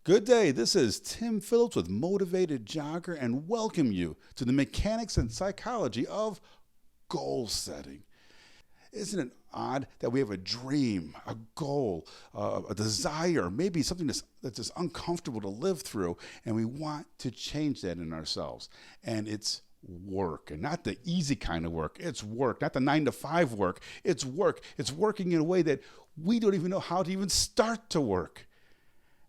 Good day. This is Tim Phillips with Motivated Jogger and welcome you to the mechanics and psychology of goal setting. Isn't it odd that we have a dream, a goal, a desire, maybe something that's just uncomfortable to live through, and we want to change that in ourselves? And it's work, and not the easy kind of work. It's work, not the 9 to 5 work. It's work. It's working in a way that we don't even know how to even start to work.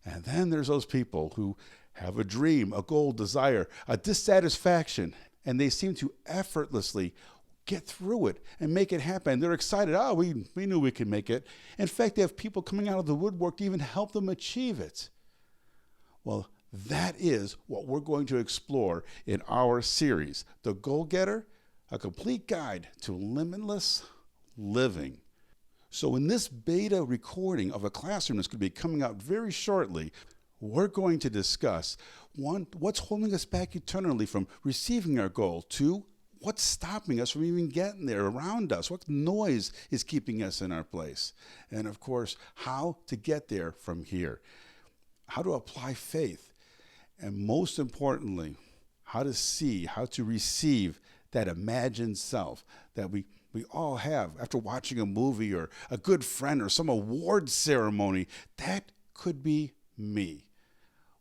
And then there's those people who have a dream, a goal, desire, a dissatisfaction, and they seem to effortlessly get through it and make it happen. They're excited. Oh, we knew we could make it. In fact, they have people coming out of the woodwork to even help them achieve it. Well, that is what we're going to explore in our series, The Goal Getter, a complete guide to limitless living. So in this beta recording of a classroom that's going to be coming out very shortly, we're going to discuss, one, what's holding us back eternally from receiving our goal. Two, what's stopping us from even getting there around us? What noise is keeping us in our place? And of course, how to get there from here. How to apply faith. And most importantly, how to see, how to receive that imagined self that we all have after watching a movie or a good friend or some award ceremony. That could be me.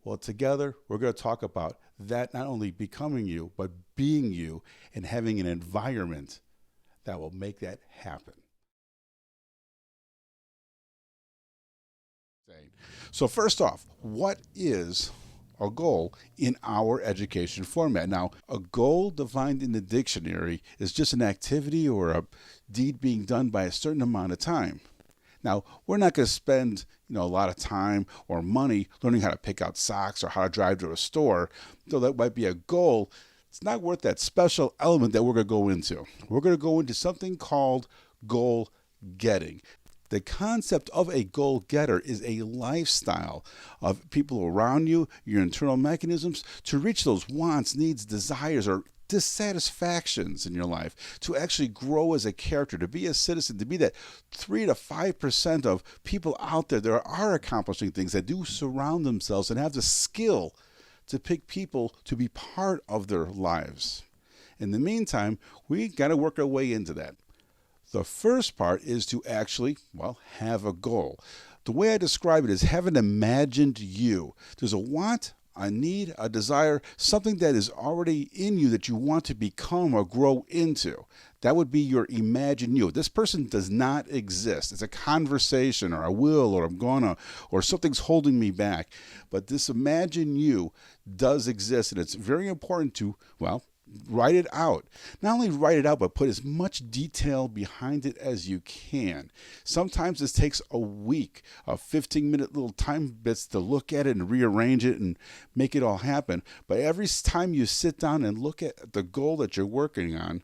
Well, together, we're going to talk about that not only becoming you, but being you and having an environment that will make that happen. So first off, what is a goal in our education format? Now, a goal defined in the dictionary is just an activity or a deed being done by a certain amount of time. Now, we're not going to spend a lot of time or money learning how to pick out socks or how to drive to a store, though that might be a goal. It's not worth that special element that we're going to go into. We're going to go into something called goal getting. The concept of a goal getter is a lifestyle of people around you, your internal mechanisms, to reach those wants, needs, desires, or dissatisfactions in your life, to actually grow as a character, to be a citizen, to be that 3 to 5% of people out there that are accomplishing things, that do surround themselves and have the skill to pick people to be part of their lives. In the meantime, we got to work our way into that. The first part is to actually, have a goal. The way I describe it is have an imagined you. There's a want, a need, a desire, something that is already in you that you want to become or grow into. That would be your imagined you. This person does not exist. It's a conversation or I will or I'm gonna or something's holding me back. But this imagined you does exist, and it's very important to, write it out. Not only write it out, but put as much detail behind it as you can. Sometimes this takes a week of 15-minute little time bits to look at it and rearrange it and make it all happen. But every time you sit down and look at the goal that you're working on,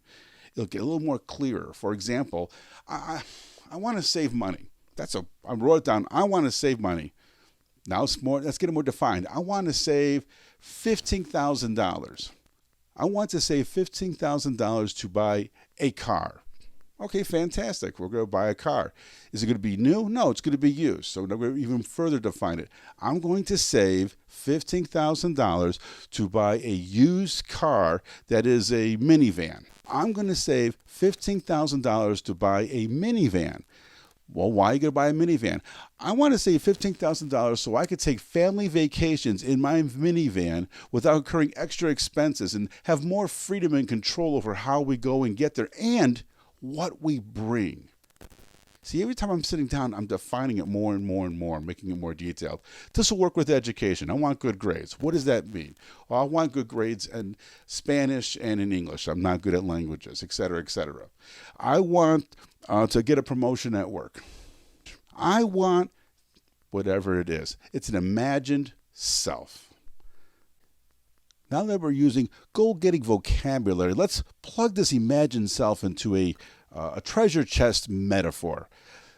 it'll get a little more clearer. For example, I want to save money. I wrote it down. I want to save money. Now let's get it more defined. I want to save $15,000. I want to save $15,000 to buy a car. Okay, fantastic. We're going to buy a car. Is it going to be new? No, it's going to be used. So we're going to even further define it. I'm going to save $15,000 to buy a used car that is a minivan. I'm going to save $15,000 to buy a minivan. Well, why are you going to buy a minivan? I want to save $15,000 so I could take family vacations in my minivan without incurring extra expenses and have more freedom and control over how we go and get there and what we bring. See, every time I'm sitting down, I'm defining it more and more and more, making it more detailed. This will work with education. I want good grades. What does that mean? Well, I want good grades in Spanish and in English. I'm not good at languages, et cetera, et cetera. I want to get a promotion at work. I want whatever it is. It's an imagined self. Now that we're using goal-getting vocabulary, let's plug this imagined self into a treasure chest metaphor.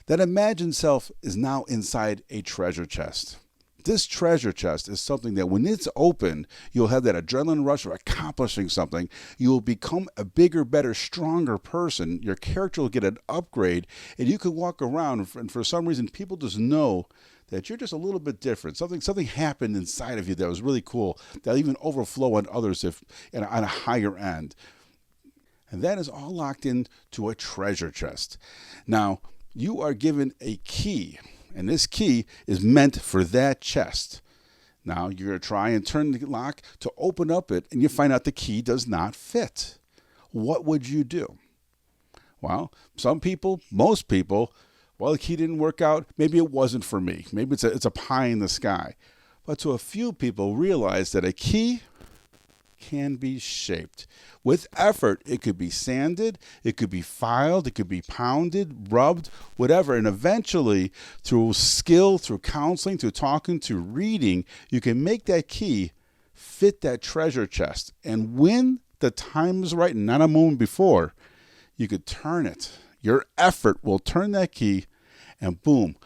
That imagined self is now inside a treasure chest. This treasure chest is something that when it's open, you'll have that adrenaline rush of accomplishing something. You'll become a bigger, better, stronger person. Your character will get an upgrade, and you can walk around, and for some reason, people just know that you're just a little bit different. Something happened inside of you that was really cool, that'll even overflow on others if on a higher end. And that is all locked into a treasure chest. Now, you are given a key, and this key is meant for that chest. Now, you're going to try and turn the lock to open up it, and you find out the key does not fit. What would you do? Well, some people, most people, well, the key didn't work out. Maybe it wasn't for me. Maybe it's a pie in the sky. But to a few people, realize that a key can be shaped. With effort, it could be sanded, it could be filed, it could be pounded, rubbed, whatever. And eventually, through skill, through counseling, through talking, through reading, you can make that key fit that treasure chest. And when the time is right, and not a moment before, you could turn it. Your effort will turn that key, and boom,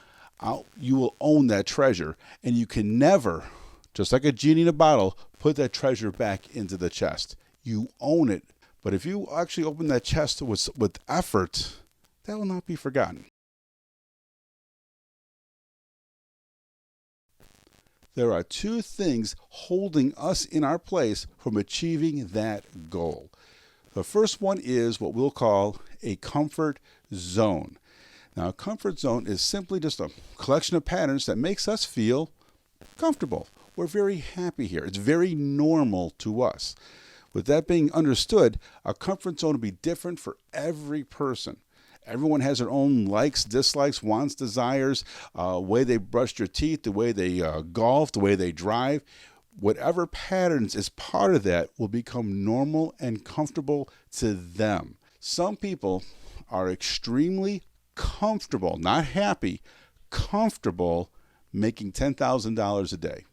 you will own that treasure. And you can never, just like a genie in a bottle, put that treasure back into the chest. You own it. But if you actually open that chest with effort, that will not be forgotten. There are two things holding us in our place from achieving that goal. The first one is what we'll call a comfort zone. Now, a comfort zone is simply just a collection of patterns that makes us feel comfortable. We're very happy here. It's very normal to us. With that being understood, a comfort zone will be different for every person. Everyone has their own likes, dislikes, wants, desires, way they brush their teeth, the way they golf, the way they drive. Whatever patterns is part of that will become normal and comfortable to them. Some people are extremely comfortable, not happy, comfortable making $10,000 a day.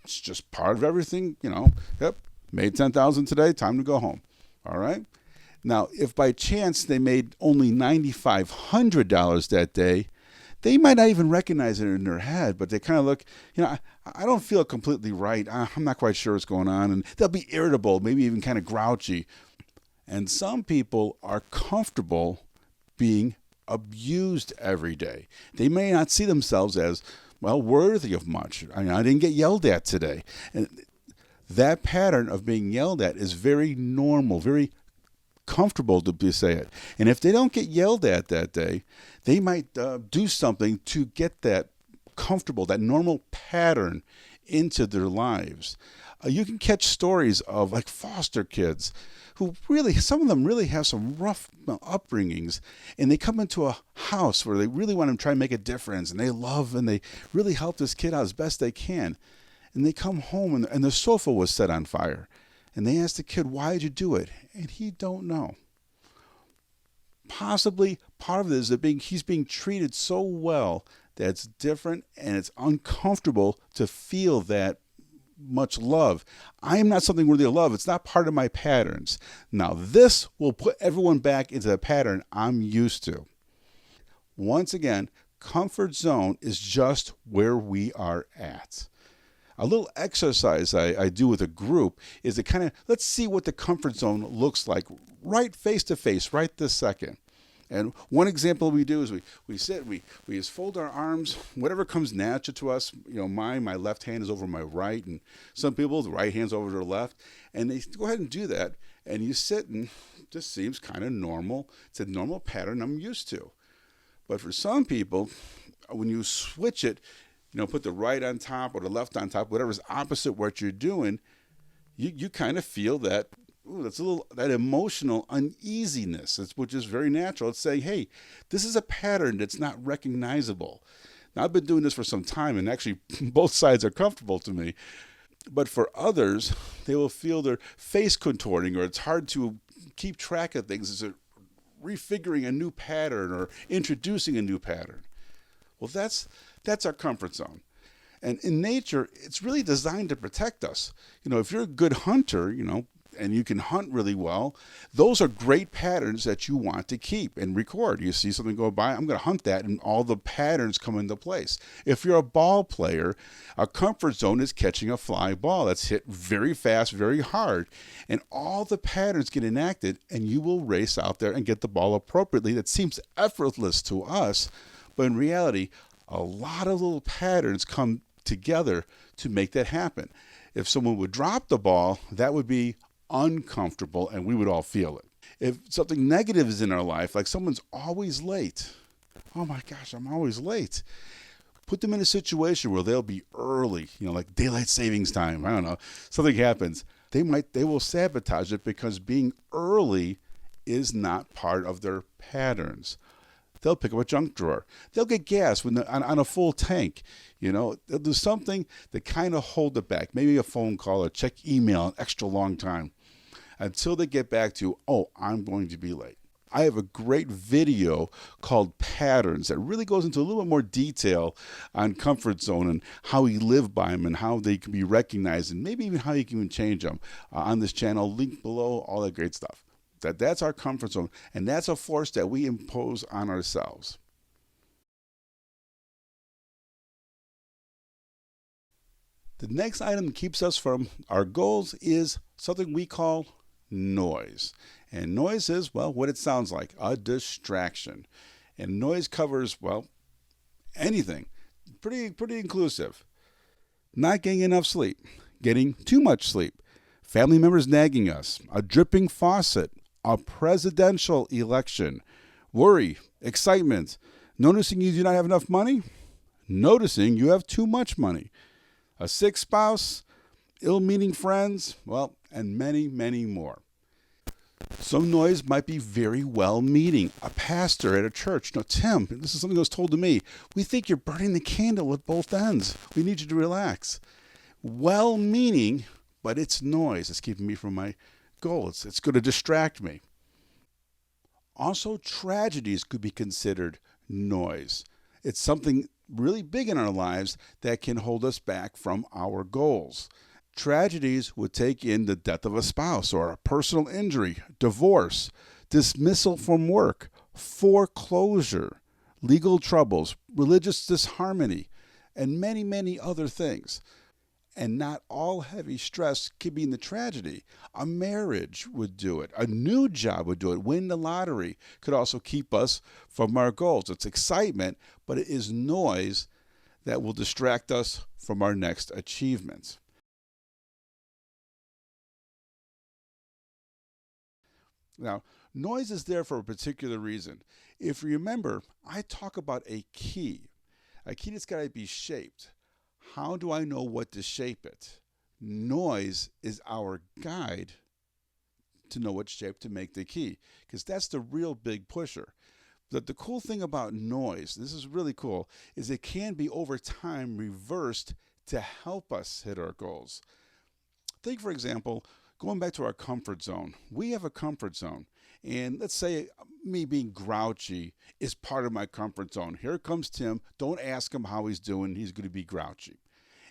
It's just part of everything, Yep, made $10,000 today, time to go home. All right? Now, if by chance they made only $9,500 that day, they might not even recognize it in their head, but they kind of look, I don't feel completely right. I'm not quite sure what's going on. And they'll be irritable, maybe even kind of grouchy. And some people are comfortable being abused every day. They may not see themselves as, worthy of much. I didn't get yelled at today. And that pattern of being yelled at is very normal, very comfortable to say it. And if they don't get yelled at that day, they might do something to get that comfortable, that normal pattern into their lives. You can catch stories of like foster kids who really, some of them really have some rough upbringings, and they come into a house where they really want to try and make a difference, and they love and they really help this kid out as best they can. And they come home and the sofa was set on fire. And they ask the kid, why did you do it? And he don't know. Possibly part of it is that he's being treated so well that it's different and it's uncomfortable to feel that much love. I am not something worthy of love. It's not part of my patterns. Now, this will put everyone back into the pattern I'm used to. Once again, comfort zone is just where we are at. A little exercise I do with a group is to kind of, let's see what the comfort zone looks like right face to face, right this second. And one example we do is we sit, we just fold our arms, whatever comes natural to us. My left hand is over my right, and some people, the right hand's over their left. And they go ahead and do that, and you sit, and it just seems kind of normal. It's a normal pattern I'm used to. But for some people, when you switch it, put the right on top or the left on top, whatever's opposite what you're doing, you kind of feel that, that's a little, that emotional uneasiness, which is very natural. It's saying, hey, this is a pattern that's not recognizable. Now, I've been doing this for some time, and actually both sides are comfortable to me. But for others, they will feel their face contorting, or it's hard to keep track of things. It's refiguring a new pattern or introducing a new pattern. Well, that's our comfort zone. And in nature, it's really designed to protect us. If you're a good hunter, and you can hunt really well, those are great patterns that you want to keep and record. You see something go by, I'm going to hunt that, and all the patterns come into place. If you're a ball player, a comfort zone is catching a fly ball that's hit very fast, very hard, and all the patterns get enacted, and you will race out there and get the ball appropriately. That seems effortless to us, but in reality, A lot of little patterns come together to make that happen. If someone would drop the ball, that would be uncomfortable and we would all feel it. If something negative is in our life, like someone's always late, oh my gosh, I'm always late. Put them in a situation where they'll be early, like daylight savings time. I don't know, something happens. They will sabotage it because being early is not part of their patterns. They'll pick up a junk drawer. They'll get gas on a full tank. They'll do something that kind of hold it back. Maybe a phone call or check email an extra long time until they get back to, oh, I'm going to be late. I have a great video called Patterns that really goes into a little bit more detail on comfort zone and how we live by them and how they can be recognized and maybe even how you can even change them on this channel. Link below, all that great stuff. That's our comfort zone, and that's a force that we impose on ourselves. The next item that keeps us from our goals is something we call noise. And noise is, well, what it sounds like, a distraction. And noise covers, well, anything. Pretty inclusive. Not getting enough sleep, getting too much sleep, family members nagging us, a dripping faucet, a presidential election, worry, excitement, noticing you do not have enough money, noticing you have too much money, a sick spouse, ill-meaning friends, well, and many, many more. Some noise might be very well-meaning. A pastor at a church, Tim, this is something that was told to me. We think you're burning the candle at both ends. We need you to relax. Well-meaning, but it's noise. It's keeping me from my goal. It's going to distract me. Also, tragedies could be considered noise. It's something really big in our lives that can hold us back from our goals. Tragedies would take in the death of a spouse or a personal injury, divorce, dismissal from work, foreclosure, legal troubles, religious disharmony, and many, many other things. And not all heavy stress can be in the tragedy. A marriage would do it. A new job would do it. Winning the lottery could also keep us from our goals. It's excitement, but it is noise that will distract us from our next achievements. Now, noise is there for a particular reason. If you remember, I talk about a key that's got to be shaped. How do I know what to shape it? Noise is our guide to know what shape to make the key, because that's the real big pusher. But the cool thing about noise, this is really cool, is it can be over time reversed to help us hit our goals. Think, for example, going back to our comfort zone. We have a comfort zone. And let's say me being grouchy is part of my comfort zone. Here comes Tim. Don't ask him how he's doing. He's going to be grouchy.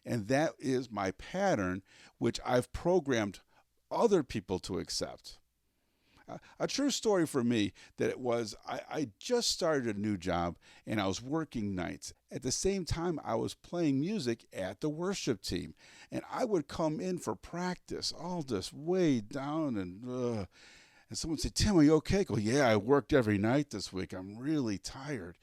And that is my pattern, which I've programmed other people to accept. A true story for me that it was, I just started a new job and I was working nights. At the same time, I was playing music at the worship team. And I would come in for practice, all just way down and someone said, Tim, are you okay? I go, yeah, I worked every night this week. I'm really tired.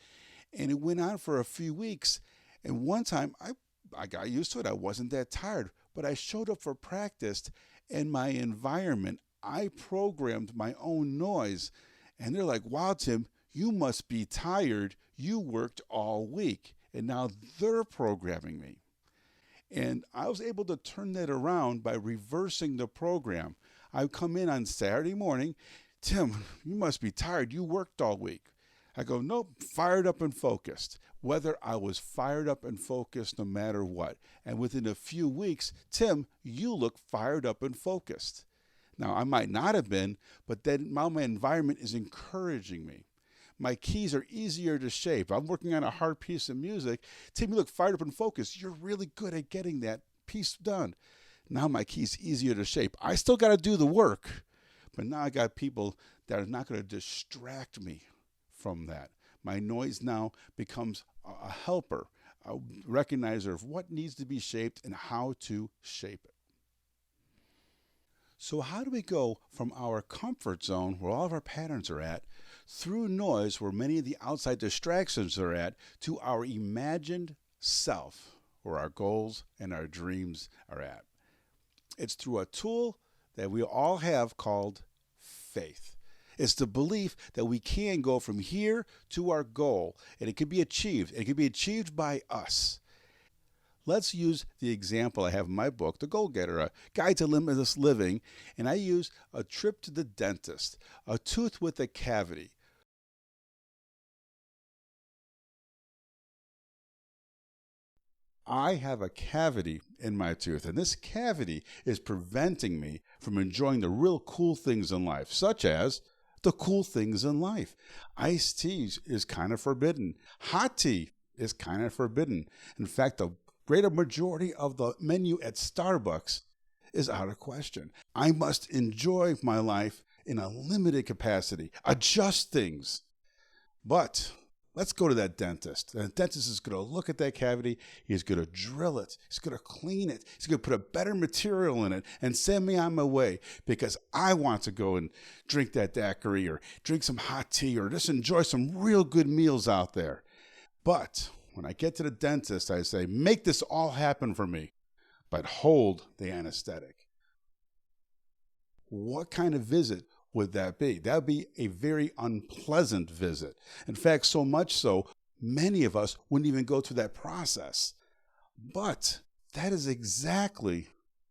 And it went on for a few weeks. And one time I got used to it. I wasn't that tired, but I showed up for practice and my environment, I programmed my own noise. And they're like, wow, Tim, you must be tired. You worked all week. And now they're programming me. And I was able to turn that around by reversing the program. I come in on Saturday morning. Tim, you must be tired. You worked all week. I go, nope, fired up and focused. Whether I was fired up and focused no matter what. And within a few weeks, Tim, you look fired up and focused. Now, I might not have been, but then now my environment is encouraging me. My keys are easier to shape. I'm working on a hard piece of music. Tim, you look fired up and focused. You're really good at getting that piece done. Now my key's easier to shape. I still got to do the work, but now I got people that are not going to distract me from that. My noise now becomes a helper, a recognizer of what needs to be shaped and how to shape it. So how do we go from our comfort zone, where all of our patterns are at, through noise, where many of the outside distractions are at, to our imagined self, where our goals and our dreams are at. It's through a tool that we all have called faith. It's the belief that we can go from here to our goal, and it can be achieved. It can be achieved by us. Let's use the example I have in my book, The Goal Getter, A Guide to Limitless Living, and I use a trip to the dentist, a tooth with a cavity. I have a cavity in my tooth, and this cavity is preventing me from enjoying the real cool things in life, such as the cool things in life. Iced tea is kind of forbidden. Hot tea is kind of forbidden. In fact, the greater majority of the menu at Starbucks is out of question. I must enjoy my life in a limited capacity, adjust things. But let's go to that dentist. The dentist is going to look at that cavity. He's going to drill it. He's going to clean it. He's going to put a better material in it and send me on my way because I want to go and drink that daiquiri or drink some hot tea or just enjoy some real good meals out there. But when I get to the dentist, I say, make this all happen for me, but hold the anesthetic. What kind of visit would that be? That would be a very unpleasant visit. In fact, so much so, many of us wouldn't even go through that process. But that is exactly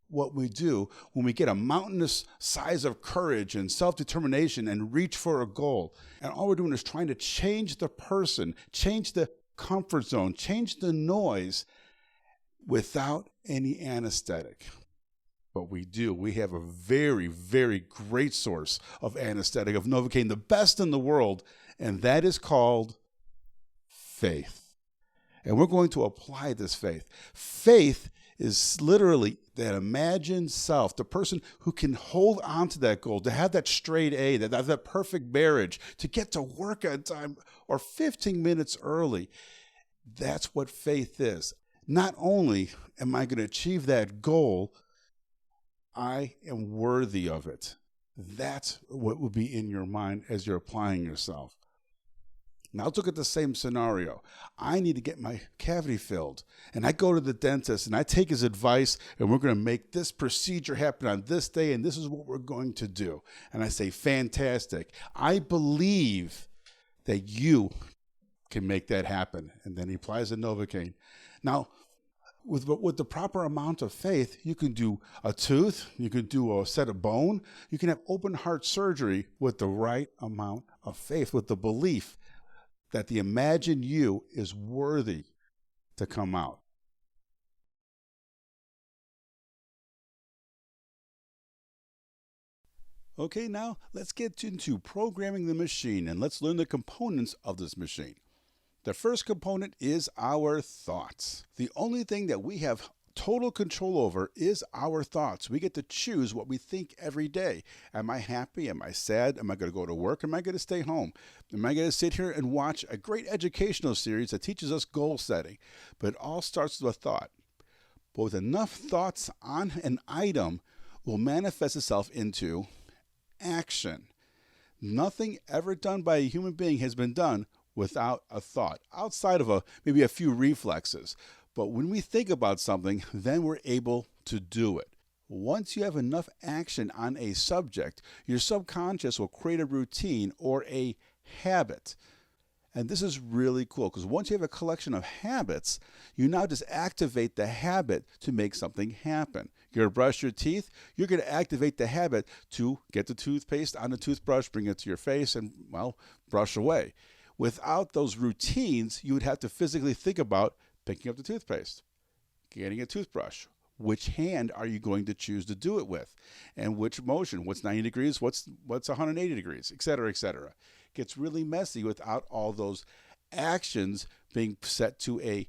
what we do when we get a mountainous size of courage and self-determination and reach for a goal. And all we're doing is trying to change the person, change the comfort zone, change the noise without any anesthetic. But we do. We have a very, very great source of anesthetic, of Novocaine, the best in the world, and that is called faith. And we're going to apply this faith. Faith is literally that imagined self, the person who can hold on to that goal, to have that straight A, that perfect marriage, to get to work on time or 15 minutes early. That's what faith is. Not only am I going to achieve that goal, I am worthy of it. That's what will be in your mind as you're applying yourself. Now let's look at the same scenario. I need to get my cavity filled. And I go to the dentist and I take his advice and we're going to make this procedure happen on this day and this is what we're going to do. And I say, fantastic. I believe that you can make that happen. And then he applies the Novocaine. Now, with the proper amount of faith, you can do a tooth, you can do a set of bone, you can have open heart surgery with the right amount of faith, with the belief that the imagined you is worthy to come out. Okay, now let's get into programming the machine and let's learn the components of this machine. The first component is our thoughts. The only thing that we have total control over is our thoughts. We get to choose what we think every day. Am I happy? Am I sad? Am I going to go to work? Am I going to stay home? Am I going to sit here and watch a great educational series that teaches us goal setting? But it all starts with a thought. But with enough thoughts on an item will manifest itself into action. Nothing ever done by a human being has been done without a thought, outside of maybe a few reflexes. But when we think about something, then we're able to do it. Once you have enough action on a subject, your subconscious will create a routine or a habit. And this is really cool because once you have a collection of habits, you now just activate the habit to make something happen. You're going to brush your teeth, you're going to activate the habit to get the toothpaste on the toothbrush, bring it to your face, and, well, brush away. Without those routines, you would have to physically think about picking up the toothpaste, getting a toothbrush. Which hand are you going to choose to do it with? And which motion? What's 90 degrees? What's 180 degrees? Et cetera, et cetera. It gets really messy without all those actions being set to a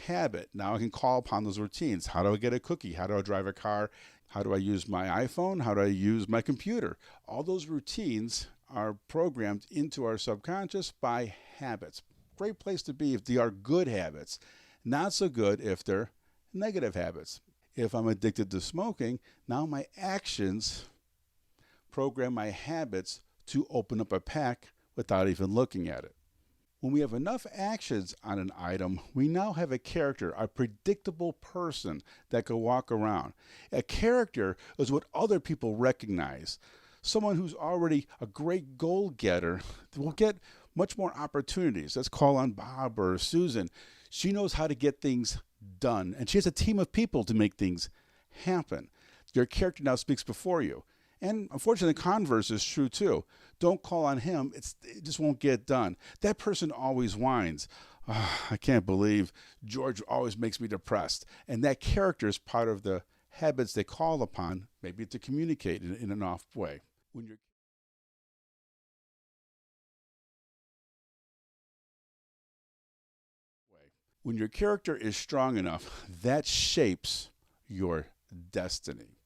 habit. Now I can call upon those routines. How do I get a cookie? How do I drive a car? How do I use my iPhone? How do I use my computer? All those routines are programmed into our subconscious by habits. Great place to be if they are good habits. Not so good if they're negative habits. If I'm addicted to smoking, now my actions program my habits to open up a pack without even looking at it. When we have enough actions on an item, we now have a character, a predictable person that can walk around. A character is what other people recognize. Someone who's already a great goal getter will get much more opportunities. Let's call on Bob or Susan. She knows how to get things done, and she has a team of people to make things happen. Your character now speaks before you. And unfortunately, the converse is true too. Don't call on him, it just won't get done. That person always whines. "Ah, I can't believe George always makes me depressed." And that character is part of the habits they call upon, maybe to communicate in an off way. When you're when your character is strong enough, that shapes your destiny.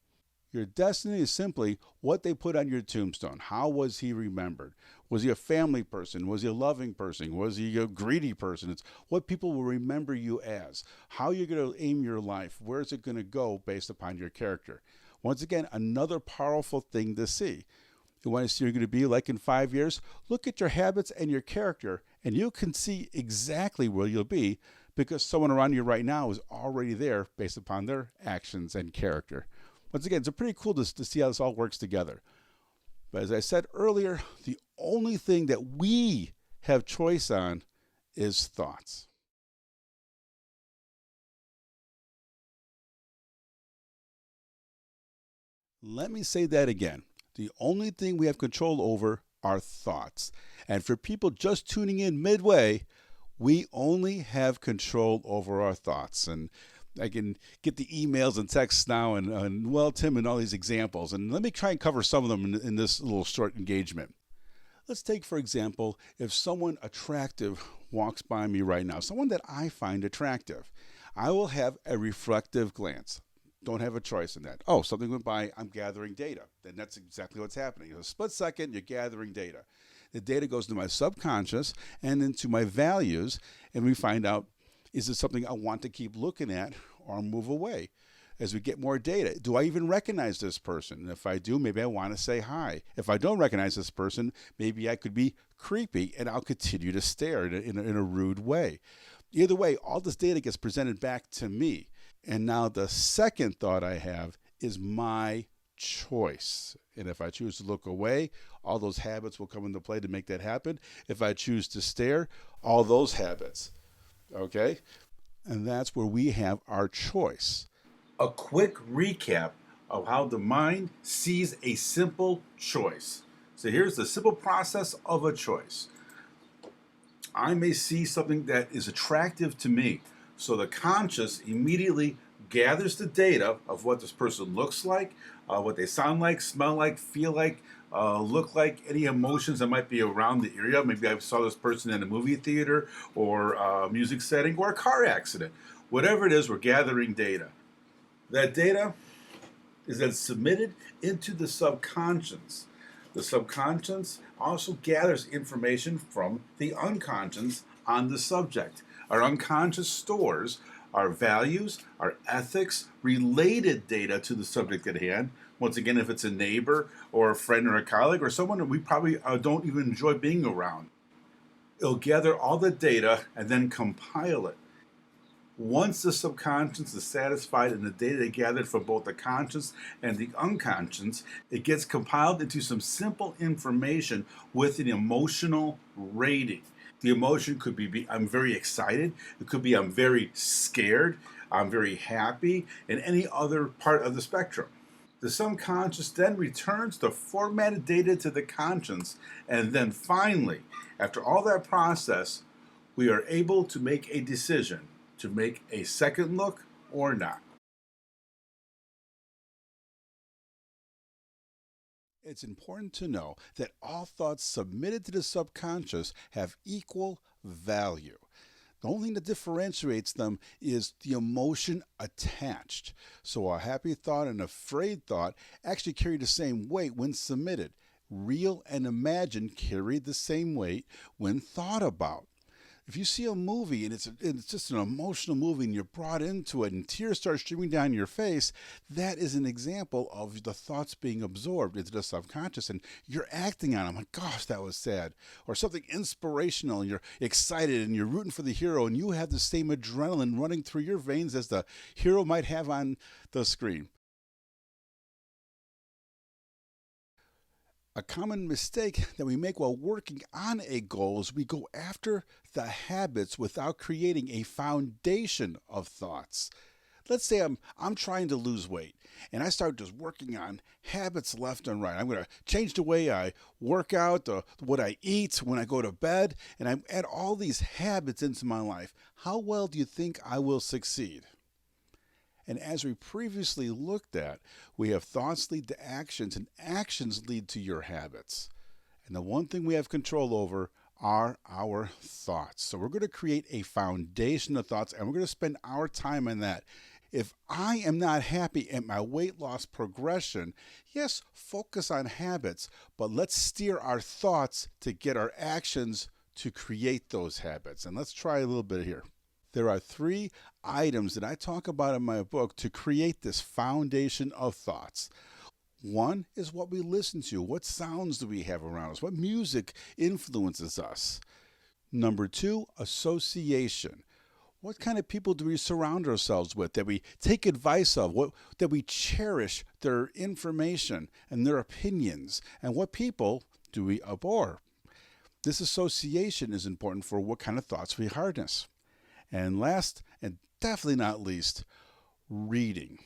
Your destiny is simply what they put on your tombstone. How was he remembered? Was he a family person? Was he a loving person? Was he a greedy person? It's what people will remember you as. How you're going to aim your life. Where is it going to go based upon your character? Once again, another powerful thing to see. You want to see you're going to be like in 5 years? Look at your habits and your character, and you can see exactly where you'll be because someone around you right now is already there based upon their actions and character. Once again, it's pretty cool to see how this all works together. But as I said earlier, the only thing that we have choice on is thoughts. Let me say that again. The only thing we have control over are thoughts. And for people just tuning in midway, we only have control over our thoughts. And I can get the emails and texts now and well, Tim, and all these examples. And let me try and cover some of them in this little short engagement. Let's take, for example, if someone attractive walks by me right now, someone that I find attractive, I will have a reflective glance. Don't have a choice in that. Oh, something went by, I'm gathering data. Then that's exactly what's happening. In a split second, you're gathering data. The data goes to my subconscious and into my values, and we find out, is it something I want to keep looking at or move away? As we get more data, do I even recognize this person? And if I do, maybe I want to say hi. If I don't recognize this person, maybe I could be creepy and I'll continue to stare in a rude way. Either way, all this data gets presented back to me. And now the second thought I have is my choice. And if I choose to look away, all those habits will come into play to make that happen. If I choose to stare, all those habits. Okay? And that's where we have our choice. A quick recap of how the mind sees a simple choice. So here's the simple process of a choice. I may see something that is attractive to me. So the conscious immediately gathers the data of what this person looks like, what they sound like, smell like, feel like, look like, any emotions that might be around the area. Maybe I saw this person in a movie theater or a music setting or a car accident. Whatever it is, we're gathering data. That data is then submitted into the subconscious. The subconscious also gathers information from the unconscious on the subject. Our unconscious stores our values, our ethics, related data to the subject at hand. Once again, if it's a neighbor or a friend or a colleague or someone that we probably don't even enjoy being around, it'll gather all the data and then compile it. Once the subconscious is satisfied in the data gathered from both the conscious and the unconscious, it gets compiled into some simple information with an emotional rating. The emotion could be I'm very excited. It could be I'm very scared. I'm very happy, and any other part of the spectrum. The subconscious then returns the formatted data to the conscious, and then finally, after all that process, we are able to make a decision to make a second look or not. It's important to know that all thoughts submitted to the subconscious have equal value. The only thing that differentiates them is the emotion attached. So a happy thought and a afraid thought actually carry the same weight when submitted. Real and imagined carry the same weight when thought about. If you see a movie and it's just an emotional movie and you're brought into it and tears start streaming down your face, that is an example of the thoughts being absorbed into the subconscious and you're acting on them. Like, gosh, that was sad. Or something inspirational and you're excited and you're rooting for the hero and you have the same adrenaline running through your veins as the hero might have on the screen. A common mistake that we make while working on a goal is we go after the habits without creating a foundation of thoughts. Let's say I'm trying to lose weight and I start just working on habits left and right. I'm going to change the way I work out, what I eat, when I go to bed, and I add all these habits into my life. How well do you think I will succeed? And as we previously looked at, we have thoughts lead to actions, and actions lead to your habits. And the one thing we have control over are our thoughts. So we're going to create a foundation of thoughts, and we're going to spend our time on that. If I am not happy at my weight loss progression, yes, focus on habits, but let's steer our thoughts to get our actions to create those habits. And let's try a little bit here. There are 3 items that I talk about in my book to create this foundation of thoughts. One is what we listen to. What sounds do we have around us? What music influences us? Number 2, association. What kind of people do we surround ourselves with, that we take advice of, that we cherish their information and their opinions? And what people do we abhor? This association is important for what kind of thoughts we harness. And last, and definitely not least, reading.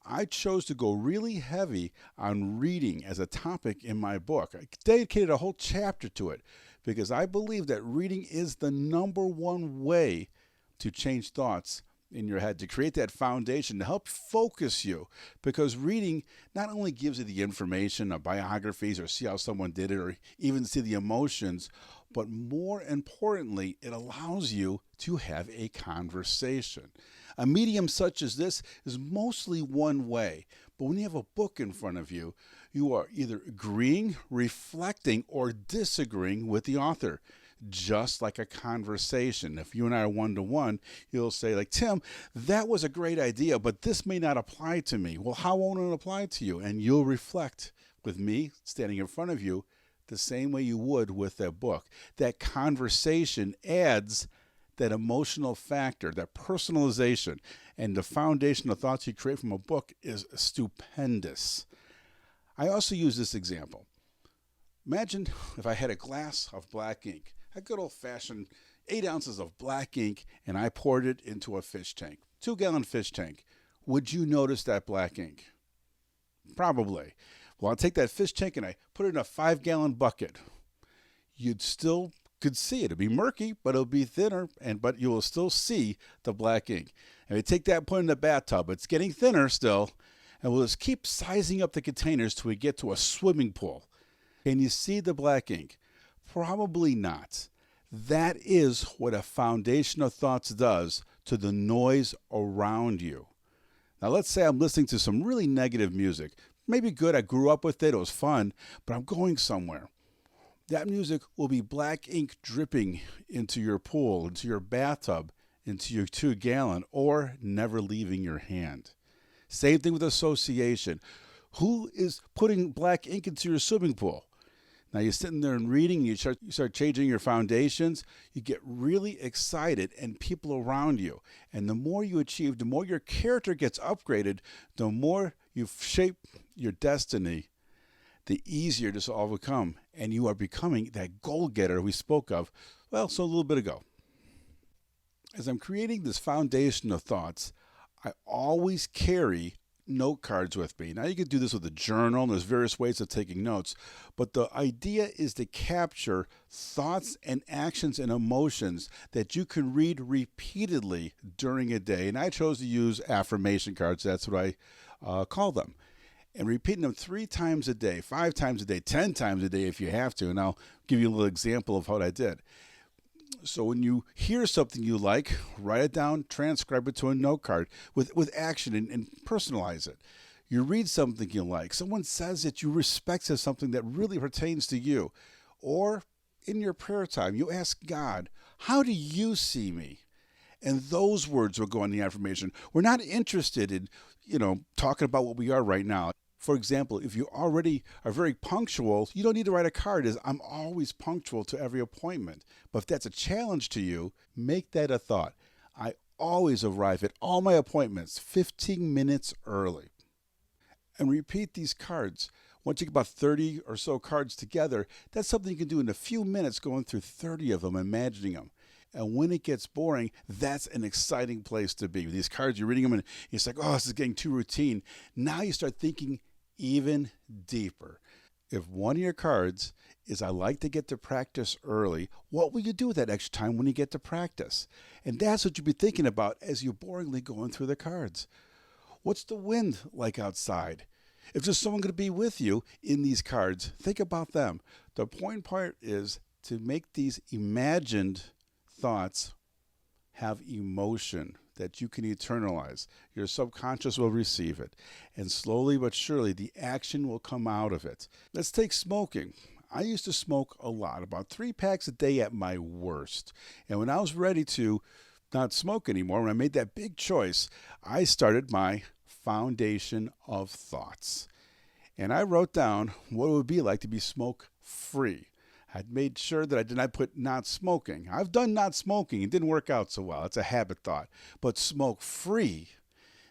I chose to go really heavy on reading as a topic in my book. I dedicated a whole chapter to it because I believe that reading is the number one way to change thoughts in your head, to create that foundation, to help focus you. Because reading not only gives you the information of biographies or see how someone did it or even see the emotions, but more importantly, it allows you to have a conversation. A medium such as this is mostly one way, but when you have a book in front of you, you are either agreeing, reflecting, or disagreeing with the author. Just like a conversation. If you and I are one-to-one, you'll say, like, Tim, that was a great idea, but this may not apply to me. Well, how won't it apply to you? And you'll reflect with me standing in front of you the same way you would with that book. That conversation adds that emotional factor, that personalization, and the foundation of thoughts you create from a book is stupendous. I also use this example. Imagine if I had a glass of black ink, a good old-fashioned 8 ounces of black ink, and I poured it into a fish tank, 2-gallon fish tank. Would you notice that black ink? Probably. Well, I'll take that fish tank and I put it in a 5-gallon bucket. You'd still could see it. It'd be murky, but it'll be thinner, but you will still see the black ink. And we take that and put it in the bathtub. It's getting thinner still, and we'll just keep sizing up the containers till we get to a swimming pool. Can you see the black ink? Probably not. That is what a foundation of thoughts does to the noise around you. Now, let's say I'm listening to some really negative music. Maybe good, I grew up with it, it was fun, but I'm going somewhere. That music will be black ink dripping into your pool, into your bathtub, into your 2-gallon, or never leaving your hand. Same thing with association. Who is putting black ink into your swimming pool? Now you're sitting there and reading, you start changing your foundations, you get really excited and people around you. And the more you achieve, the more your character gets upgraded, the more you shape your destiny, the easier this will all become. And you are becoming that goal-getter we spoke of, a little bit ago. As I'm creating this foundation of thoughts, I always carry note cards with me. Now you can do this with a journal, and there's various ways of taking notes, but the idea is to capture thoughts and actions and emotions that you can read repeatedly during a day. And I chose to use affirmation cards. That's what I call them. And repeating them 3 times a day, 5 times a day, 10 times a day if you have to. And I'll give you a little example of what I did. So when you hear something you like, write it down, transcribe it to a note card with action and personalize it. You read something you like. Someone says that you respect as something that really pertains to you. Or in your prayer time, you ask God, How do you see me? And those words will go in the affirmation. We're not interested in, talking about what we are right now. For example, if you already are very punctual, you don't need to write a card as I'm always punctual to every appointment. But if that's a challenge to you, make that a thought. I always arrive at all my appointments 15 minutes early. And repeat these cards. Once you get about 30 or so cards together, that's something you can do in a few minutes, going through 30 of them, imagining them. And when it gets boring, that's an exciting place to be. These cards, you're reading them and it's like, oh, this is getting too routine. Now you start thinking even deeper. If one of your cards is I like to get to practice early, what will you do with that extra time when you get to practice? And that's what you'll be thinking about as you're boringly going through the cards. What's the wind like outside? If there's someone going to be with you in these cards, think about them. The point part is to make these imagined thoughts have emotion that you can eternalize. Your subconscious will receive it. And slowly but surely, the action will come out of it. Let's take smoking. I used to smoke a lot, about 3 packs a day at my worst. And when I was ready to not smoke anymore, when I made that big choice, I started my foundation of thoughts. And I wrote down what it would be like to be smoke-free. I'd made sure that I did not put not smoking. I've done not smoking. It didn't work out so well. It's a habit thought. But smoke-free,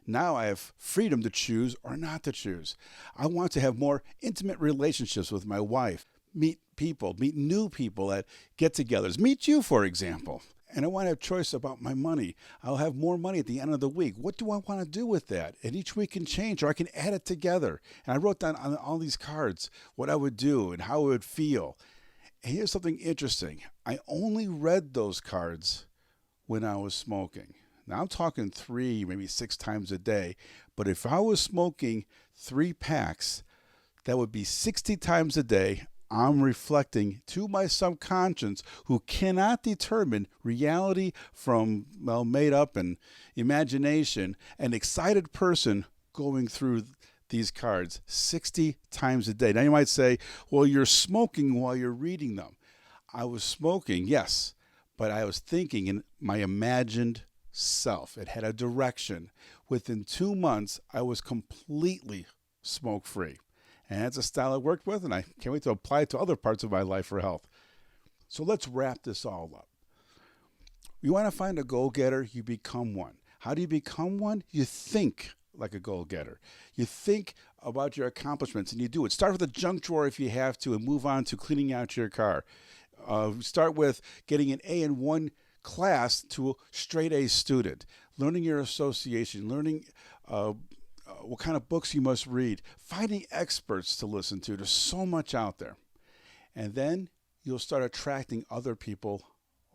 now I have freedom to choose or not to choose. I want to have more intimate relationships with my wife, meet new people at get-togethers, meet you, for example. And I want to have choice about my money. I'll have more money at the end of the week. What do I want to do with that? And each week can change, or I can add it together. And I wrote down on all these cards what I would do and how it would feel. And here's something interesting. I only read those cards when I was smoking. Now I'm talking 3, maybe 6 times a day. But if I was smoking 3 packs, that would be 60 times a day. I'm reflecting to my subconscious, who cannot determine reality from, made up and imagination, an excited person going through these cards 60 times a day. Now you might say, well, you're smoking while you're reading them. I was smoking, yes, but I was thinking in my imagined self. It had a direction. Within 2 months, I was completely smoke-free. And that's a style I worked with, and I can't wait to apply it to other parts of my life for health. So let's wrap this all up. You want to find a goal-getter, you become one. How do you become one? You think like a goal-getter. You think about your accomplishments, and you do it. Start with a junk drawer if you have to, and move on to cleaning out your car. Start with getting an A in one class to a straight A student. Learning your association, learning what kind of books you must read, finding experts to listen to. There's so much out there. And then you'll start attracting other people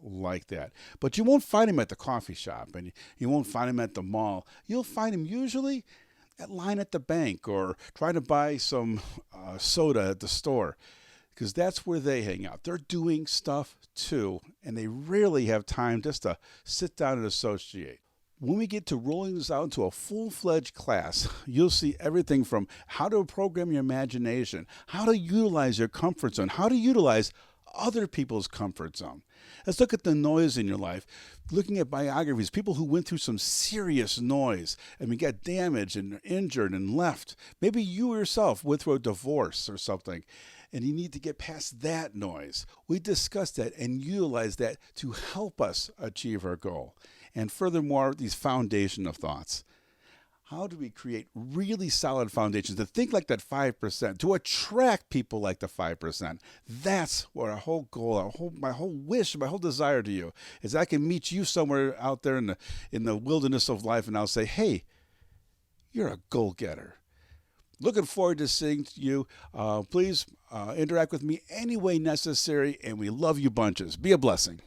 like that. But you won't find them at the coffee shop, and you won't find them at the mall. You'll find them usually at line at the bank, or trying to buy some soda at the store, because that's where they hang out. They're doing stuff too, and they rarely have time just to sit down and associate. When we get to rolling this out into a full-fledged class, you'll see everything from how to program your imagination, how to utilize your comfort zone, how to utilize other people's comfort zone. Let's look at the noise in your life. Looking at biographies, people who went through some serious noise and got damaged and injured and left. Maybe you yourself went through a divorce or something, and you need to get past that noise. We discussed that and utilize that to help us achieve our goal. And furthermore, these foundation of thoughts. How do we create really solid foundations to think like that 5%, to attract people like the 5%? That's what our whole goal, my whole wish, my whole desire to you is I can meet you somewhere out there in the wilderness of life, and I'll say, hey, you're a goal-getter. Looking forward to seeing you. Please interact with me any way necessary, and we love you bunches. Be a blessing.